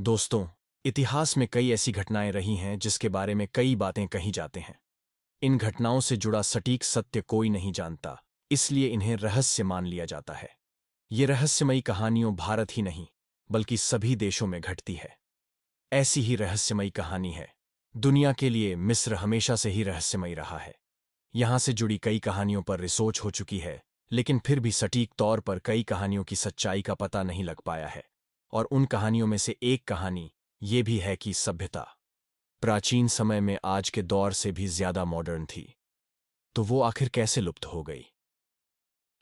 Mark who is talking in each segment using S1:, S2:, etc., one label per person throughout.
S1: दोस्तों, इतिहास में कई ऐसी घटनाएं रही हैं जिसके बारे में कई बातें कही जाते हैं। इन घटनाओं से जुड़ा सटीक सत्य कोई नहीं जानता, इसलिए इन्हें रहस्य मान लिया जाता है। ये रहस्यमयी कहानियों भारत ही नहीं, बल्कि सभी देशों में घटती है। ऐसी ही रहस्यमयी कहानी है। दुनिया के लिए मिस्र हमेशा से ही रहस्यमयी रहा है। यहां से जुड़ी कई कहानियों पर रिसर्च हो चुकी है, लेकिन फिर भी सटीक तौर पर कई कहानियों की सच्चाई का पता नहीं लग पाया है। और उन कहानियों में से एक कहानी ये भी है कि सभ्यता प्राचीन समय में आज के दौर से भी ज्यादा मॉडर्न थी। तो वो आखिर कैसे लुप्त हो गई?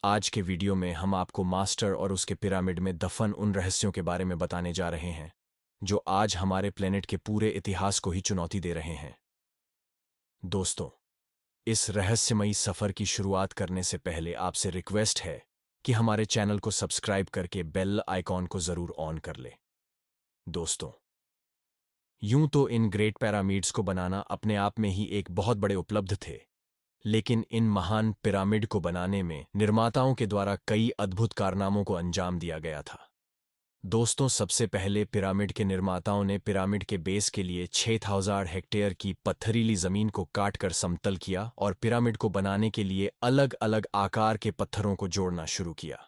S1: आज के वीडियो में हम आपको मास्टर और उसके पिरामिड में दफन उन रहस्यों के बारे में बताने जा रहे हैं जो आज हमारे प्लेनेट के पूरे इतिहास को ही चुनौती दे रहे हैं। दोस्तों, इस रहस्यमयी सफर की शुरुआत करने से पहले आपसे रिक्वेस्ट है कि हमारे चैनल को सब्सक्राइब करके बेल आइकॉन को जरूर ऑन कर ले। दोस्तों, यूं तो इन ग्रेट पिरामिड्स को बनाना अपने आप में ही एक बहुत बड़े उपलब्ध थे, लेकिन इन महान पिरामिड को बनाने में निर्माताओं के द्वारा कई अद्भुत कारनामों को अंजाम दिया गया था। दोस्तों, सबसे पहले पिरामिड के निर्माताओं ने पिरामिड के बेस के लिए 6000 हेक्टेयर की पत्थरीली जमीन को काटकर समतल किया और पिरामिड को बनाने के लिए अलग अलग आकार के पत्थरों को जोड़ना शुरू किया।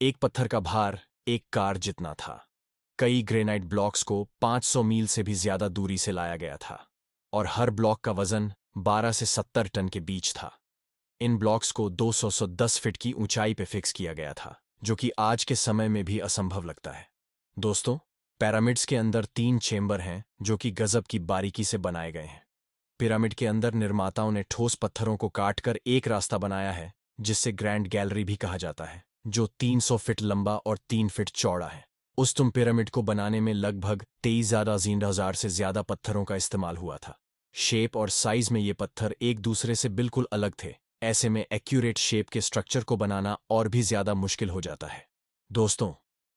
S1: एक पत्थर का भार एक कार जितना था। कई ग्रेनाइट ब्लॉक्स को 500 मील से भी ज्यादा दूरी से लाया गया था और हर ब्लॉक का वजन 12 से 70 टन के बीच था। इन ब्लॉक्स को 200 से 10 फीट की ऊंचाई पे फिक्स किया गया था, जो कि आज के समय में भी असंभव लगता है। दोस्तों, पिरामिड्स के अंदर 3 चेंबर हैं जो कि गजब की बारीकी से बनाए गए हैं। पिरामिड के अंदर निर्माताओं ने ठोस पत्थरों को काटकर एक रास्ता बनाया है, जिससे ग्रैंड गैलरी भी कहा जाता है, जो 300 फीट लंबा और 3 फीट चौड़ा है। उस पिरामिड को बनाने में लगभग 23,000 से ज्यादा पत्थरों का इस्तेमाल हुआ था। शेप और साइज में ये पत्थर एक दूसरे से बिल्कुल अलग थे। ऐसे में एक्यूरेट शेप के स्ट्रक्चर को बनाना और भी ज्यादा मुश्किल हो जाता है। दोस्तों,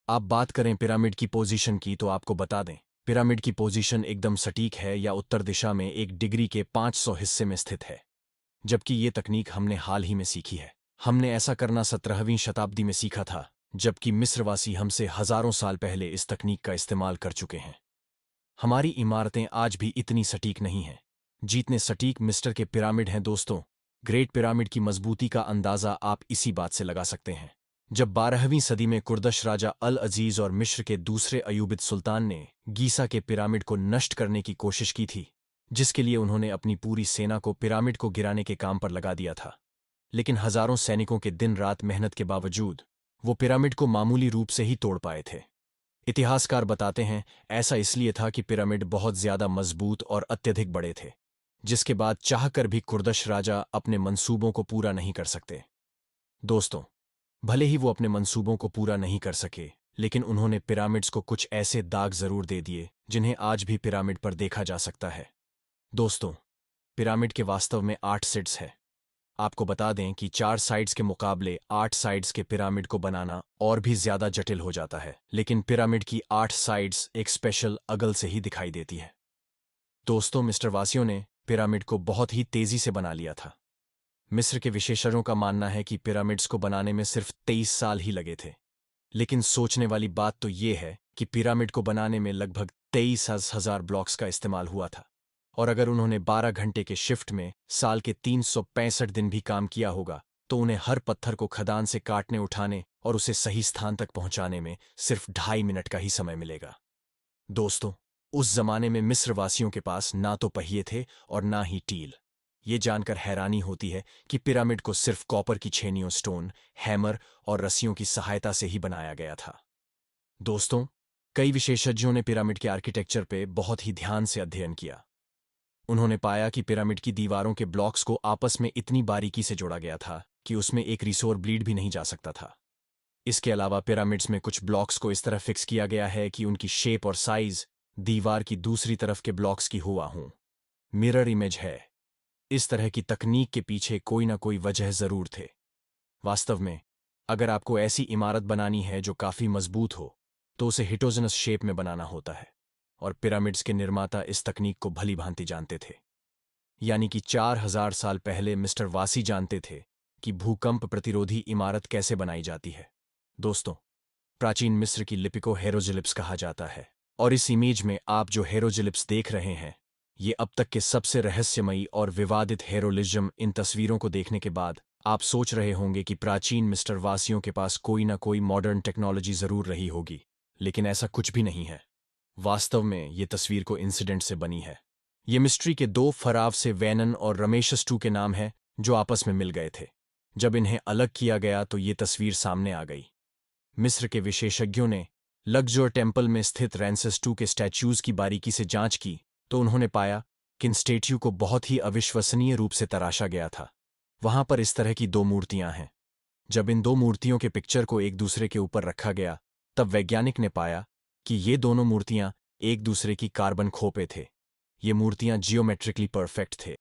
S1: आप बात करें पिरामिड की पोजीशन की तो आपको बता दें, पिरामिड की पोजीशन एकदम सटीक है या उत्तर दिशा में 1 डिग्री के 500 हिस्से में स्थित है। जबकि ये तकनीक हमने हाल ही में सीखी है। हमने ऐसा करना 17वीं शताब्दी में सीखा था, जबकि मिस्रवासी हमसे हजारों साल पहले इस तकनीक का इस्तेमाल कर चुके हैं। हमारी इमारतें आज भी इतनी सटीक नहीं हैं जितने सटीक मिस्र के पिरामिड हैं। दोस्तों, ग्रेट पिरामिड की मजबूती का अंदाजा आप इसी बात से लगा सकते हैं। जब 12वीं सदी में कुर्दश राजा अल अजीज और मिस्र के दूसरे अयूबिद सुल्तान ने गीसा के पिरामिड को नष्ट करने की कोशिश की थी, जिसके लिए उन्होंने अपनी पूरी सेना को पिरामिड को गिराने के काम पर लगा दिया था, लेकिन हजारों सैनिकों के दिन रात मेहनत के बावजूद वो पिरामिड को मामूली रूप से ही तोड़ पाए थे। इतिहासकार बताते हैं, ऐसा इसलिए था कि पिरामिड बहुत ज्यादा मजबूत और अत्यधिक बड़े थे, जिसके बाद चाहकर भी कुर्दश राजा अपने मंसूबों को पूरा नहीं कर सकते। दोस्तों, भले ही वो अपने मंसूबों को पूरा नहीं कर सके, लेकिन उन्होंने पिरामिड्स को कुछ ऐसे दाग जरूर दे दिए जिन्हें आज भी पिरामिड पर देखा जा सकता है। दोस्तों, पिरामिड के वास्तव में 8 सिड्स है। आपको बता दें कि 4 साइड्स के मुकाबले 8 साइड्स के पिरामिड को बनाना और भी ज्यादा जटिल हो जाता है, लेकिन पिरामिड की 8 साइड्स एक स्पेशल अगल से ही दिखाई देती है। दोस्तों, मिस्र वासियों ने पिरामिड को बहुत ही तेजी से बना लिया था। मिस्र के विशेषज्ञों का मानना है कि पिरामिड्स को बनाने में सिर्फ 23 साल ही लगे थे। लेकिन सोचने वाली बात तो ये है कि पिरामिड को बनाने में लगभग 23,000 ब्लॉक्स का इस्तेमाल हुआ था। और अगर उन्होंने 12 घंटे के शिफ्ट में साल के 365 दिन भी काम किया होगा, तो उन्हें हर पत्थर को खदान से काटने उठाने और उसे सही स्थान तक पहुंचाने में सिर्फ 2.5 मिनट का ही समय मिलेगा। दोस्तों, उस जमाने में मिस्रवासियों के पास ना तो पहिए थे और ना ही टील। ये जानकर हैरानी होती है कि पिरामिड को सिर्फ कॉपर की छेनियों, स्टोन, हैमर और रस्सियों की सहायता से ही बनाया गया था। दोस्तों, कई विशेषज्ञों ने पिरामिड के आर्किटेक्चर पे बहुत ही ध्यान से अध्ययन किया। उन्होंने पाया कि पिरामिड की दीवारों के ब्लॉक्स को आपस में इतनी बारीकी से जोड़ा गया था कि उसमें एक रिसोर ब्लीड भी नहीं जा सकता था। इसके अलावा पिरामिड्स में कुछ ब्लॉक्स को इस तरह फिक्स किया गया है कि उनकी शेप और साइज दीवार की दूसरी तरफ के ब्लॉक्स की हुआ मिरर इमेज है। इस तरह की तकनीक के पीछे कोई ना कोई वजह जरूर थे। वास्तव में, अगर आपको ऐसी इमारत बनानी है जो काफी मजबूत हो, तो उसे हिटोजनस शेप में बनाना होता है, और पिरामिड्स के निर्माता इस तकनीक को भली भांति जानते थे। यानी कि 4000 साल पहले मिस्टर वासी जानते थे कि भूकंप प्रतिरोधी इमारत कैसे बनाई जाती है। दोस्तों, प्राचीन मिस्र की लिपि को हेरोग्लिफ्स कहा जाता है, और इस इमेज में आप जो हेरोग्लिफ्स देख रहे हैं, ये अब तक के सबसे रहस्यमयी और विवादित हेरोलिज्म। इन तस्वीरों को देखने के बाद आप सोच रहे होंगे कि प्राचीन मिस्टर वासियों के पास कोई ना कोई मॉडर्न टेक्नोलॉजी जरूर रही होगी, लेकिन ऐसा कुछ भी नहीं है। वास्तव में ये तस्वीर को इंसिडेंट से बनी है। ये मिस्ट्री के दो फराव से वैनन और रमेशस 2 के नाम है, जो आपस में मिल गए थे। जब इन्हें अलग किया गया तो ये तस्वीर सामने आ गई। मिस्र के विशेषज्ञों ने लग्जोर टेम्पल में स्थित रैमसेस 2 के स्टैच्यूज की बारीकी से जांच की तो उन्होंने पाया कि इन स्टैच्यू को बहुत ही अविश्वसनीय रूप से तराशा गया था। वहां पर इस तरह की दो मूर्तियां हैं। जब इन दो मूर्तियों के पिक्चर को एक दूसरे के ऊपर रखा गया, तब वैज्ञानिक ने पाया कि ये दोनों मूर्तियां एक दूसरे की कार्बन कॉपी थे। ये मूर्तियां जियोमेट्रिकली परफेक्ट थे।